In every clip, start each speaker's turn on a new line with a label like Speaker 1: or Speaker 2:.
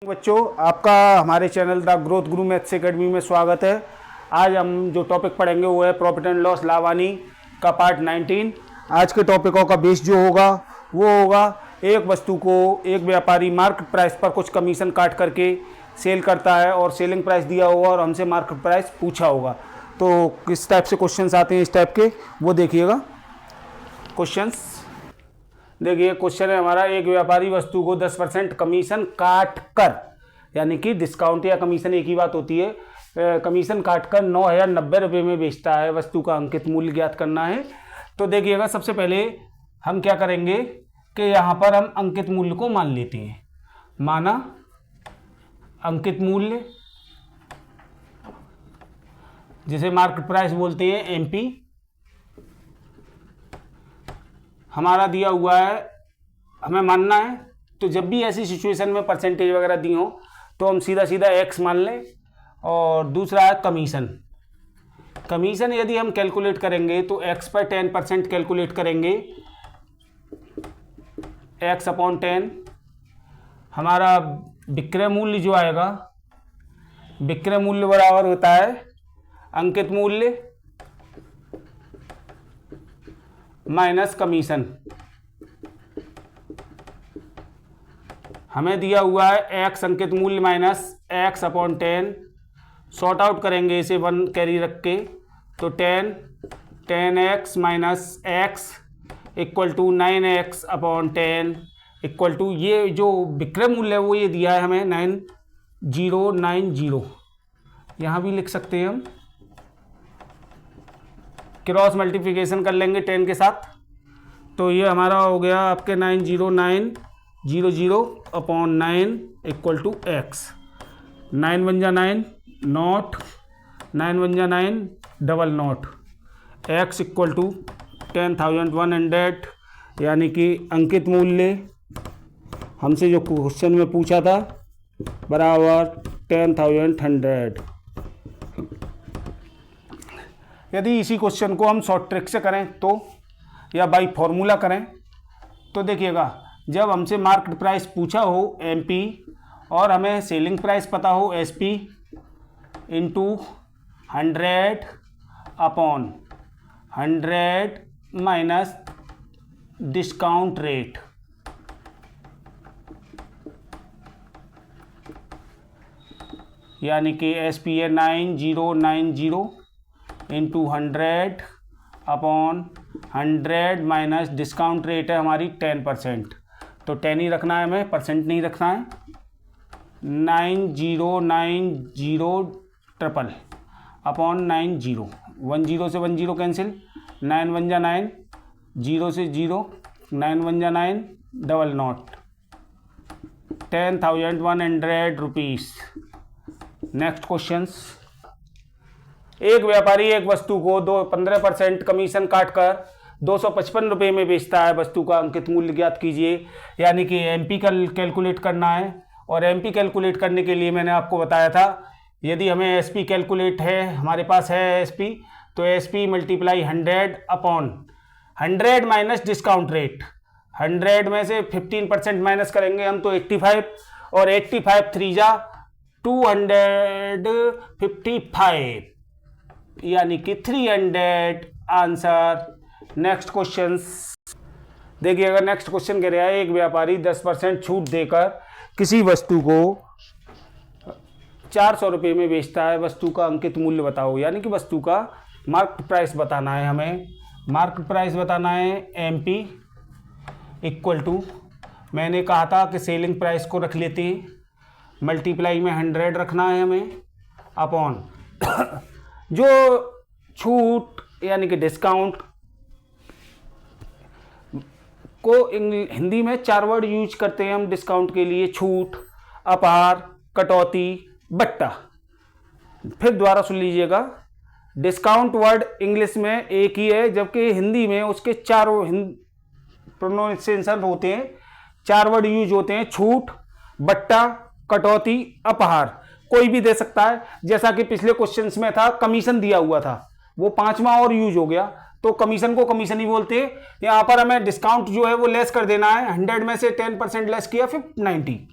Speaker 1: बच्चों, आपका हमारे channel the growth Guru maths academy में स्वागत है। आज हम जो टॉपिक पढ़ेंगे वो है प्रॉफिट एंड लॉस लावानी का पार्ट 19। आज के टॉपिकों का बेस जो होगा वो होगा एक वस्तु को एक व्यापारी मार्केट प्राइस पर कुछ कमीशन काट करके सेल करता है और सेलिंग प्राइस दिया होगा और हमसे मार्केट प्राइस पूछा होगा। तो किस टाइप से क्वेश्चंस आते हैं इस टाइप के वो देखिएगा। क्वेश्चंस देखिए, क्वेश्चन है हमारा, एक व्यापारी वस्तु को 10% कमीशन काट कर, यानी कि डिस्काउंट या कमीशन एक ही बात होती है, कमीशन काट कर 9,090 रुपये में बेचता है। वस्तु का अंकित मूल्य ज्ञात करना है। तो देखिएगा, सबसे पहले हम क्या करेंगे कि यहाँ पर हम अंकित मूल्य को मान लेते हैं। माना अंकित मूल्य, जिसे मार्केट प्राइस बोलते हैं, एमपी हमारा दिया हुआ है, हमें मानना है। तो जब भी ऐसी सिचुएशन में परसेंटेज वगैरह दी हो तो हम सीधा सीधा एक्स मान लें। और दूसरा है कमीशन। कमीशन यदि हम कैलकुलेट करेंगे तो एक्स पर 10% कैलकुलेट करेंगे, एक्स अपॉन 10। हमारा विक्रय मूल्य जो आएगा, विक्रय मूल्य बराबर होता है अंकित मूल्य माइनस कमीशन। हमें दिया हुआ है एक्स अंकित मूल्य minus X upon 10। Sort out करेंगे इसे 1 कैरी रख के, तो 10x minus X equal to 9x upon 10 equal to, ये जो विक्रय मूल्य है वो ये दिया है हमें 9090। यहाँ भी लिख सकते हैं हम, क्रॉस मल्टीप्लिकेशन कर लेंगे 10 के साथ। तो ये हमारा हो गया आपके 90900 अपॉन 9 इक्वल टू एक्स। 9 बन जा 9 नॉट, 9 बन जा 9 double nought, X equal to 10,100, यानी कि अंकित मूल्य हमसे जो क्वेश्चन में पूछा था बराबर 10,100। यदि इसी क्वेश्चन को हम शॉर्ट ट्रिक से करें तो, या बाई फॉर्मूला करें तो देखिएगा, जब हमसे मार्केट प्राइस पूछा हो एमपी और हमें सेलिंग प्राइस पता हो SP into 100 upon 100 minus discount rate, यानी कि एसपी है 9090 into 100 upon 100 minus discount rate है हमारी 10%। तो 10 ही रखना है हमें, परसेंट नहीं रखना है। 9090 अपॉन 90, 10 से 10 कैंसिल, 9 बन जा 9, 0 से 0, 9 बन जा 9 double not, 10,100 rupees. Next questions, एक व्यापारी एक वस्तु को 15% कमीशन काटकर 255 रुपये में बेचता है। वस्तु का अंकित मूल्य ज्ञात कीजिए, यानी कि एमपी का कैलकुलेट करना है। और एमपी कैलकुलेट करने के लिए मैंने आपको बताया था, यदि हमें एसपी कैलकुलेट है, हमारे पास है एसपी, तो SP multiply 100 upon 100 minus discount rate. 100 में से 15% माइनस करेंगे हम तो 85, और 85 3 जा 255, यानी कि 300 आंसर। नेक्स्ट क्वेश्चन देखिएगा। नेक्स्ट क्वेश्चन कह रहा है, एक व्यापारी 10% छूट देकर किसी वस्तु को 400 रुपये में बेचता है। वस्तु का अंकित मूल्य बताओ, यानी कि वस्तु का मार्केट प्राइस बताना है हमें। मार्केट प्राइस बताना है एमपी इक्वल टू, मैंने कहा था कि सेलिंग प्राइस को रख लेते हैं, मल्टीप्लाई में 100 रखना है हमें, अपॉन जो छूट यानी कि डिस्काउंट को हिंदी में 4 वर्ड यूज करते हैं हम डिस्काउंट के लिए, छूट, अपहार, कटौती, बट्टा। फिर दोबारा सुन लीजिएगा, डिस्काउंट वर्ड इंग्लिश में एक ही है, जबकि हिंदी में उसके 4 प्रोनाउंसिएशन होते हैं, 4 वर्ड यूज होते हैं, छूट, बट्टा, कटौती, अपहार। कोई भी दे सकता है, जैसा कि पिछले क्वेश्चंस में था, कमीशन दिया हुआ था, वो 5वां और यूज हो गया, तो कमीशन को कमीशन ही बोलते हैं। यहाँ पर हमें डिस्काउंट जो है वो लेस कर देना है, 100 में से 10% लेस किया, फिर 90।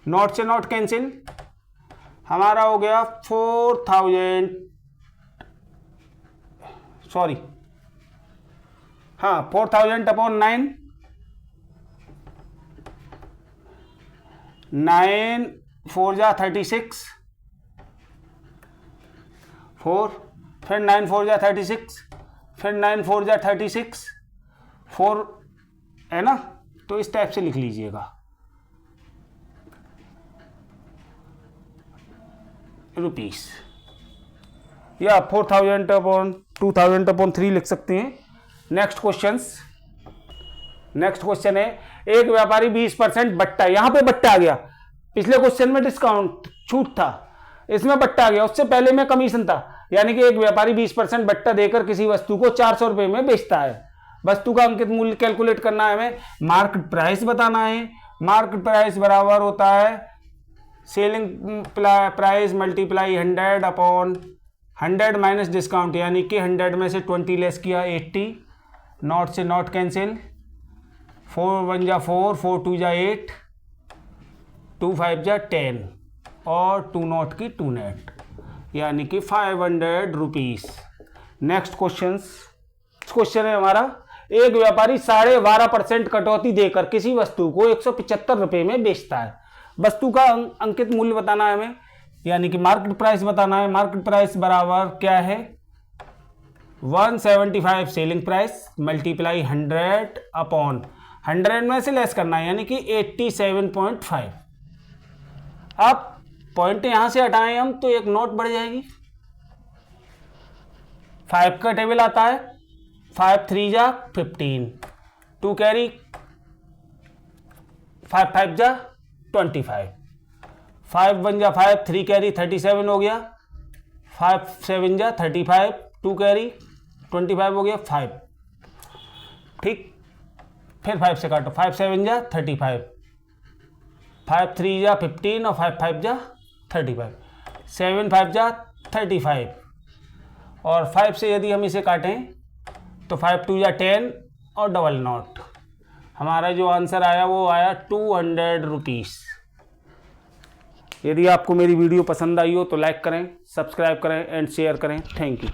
Speaker 1: नॉट से नॉट कैंसिल, हमारा हो गया 4000, सॉरी हाँ 4000 अपॉन 9, 9 4 जा 36, 4, फिर 9 4 जा 36, फिर 9 4 जा 36, 4 है ना, तो इस टाइप से लिख लीजिएगा रुपीस, या 4000 अपॉन 2000 अपॉन 3 लिख सकते हैं। नेक्स्ट क्वेश्चन है, एक व्यापारी 20% बट्टा, यहां पे बट्टा आ गया, पिछले क्वेश्चन में डिस्काउंट छूट था, इसमें बट्टा आ गया, उससे पहले में कमीशन था, यानी कि एक व्यापारी 20% बट्टा देकर किसी वस्तु को 400 रुपए में बेचता है। वस्तु का अंकित मूल्य कैलकुलेट करना है हमें, मार्केट प्राइस बताना है। मार्केट प्राइस बराबर होता है selling price multiply 100 upon 100 minus discount, यानी कि 100 में से 20 लेस किया 80, नॉट से नॉट कैंसिल, 4 1 जा 4, 4 2 जा 8, 2 5 जा 10 और 2 नॉट की 2 नेट, यानी कि 500 रुपीस। नेक्स्ट क्वेश्चन है हमारा, एक व्यापारी 12.5% कटौती देकर किसी वस्तु को 175 रुपए में बेचता है। वस्तु का अंकित मूल्य बताना है हमें, यानी कि मार्केट प्राइस बताना है। मार्केट प्राइस बराबर क्या है, 175 सेलिंग प्राइस मल्टीप्लाई 100 अपॉन 100 में से लेस करना है, यानी कि 87.5। अब पॉइंट यहां से हटाएं हम तो एक नोट बढ़ जाएगी, 5 का टेबल आता है, 5 3 जा 15, 2 कैरी, 5 5 जा 25, 5 1 जा 5, 3 कैरी 37 हो गया, 5 7 जा 35, 2 कैरी 25 हो गया 5, ठीक, फिर 5 से काटो, 5 7 जा 35, 5 3 जा 15 और 5 5 जा 35, 7 5 जा 35 और 5 से यदि हम इसे काटें तो 5 2 जा 10 और डबल नॉट, हमारा जो आंसर आया वो आया 200 रुपीस। यदि आपको मेरी वीडियो पसंद आई हो तो लाइक करें, सब्सक्राइब करें एंड शेयर करें। Thank you.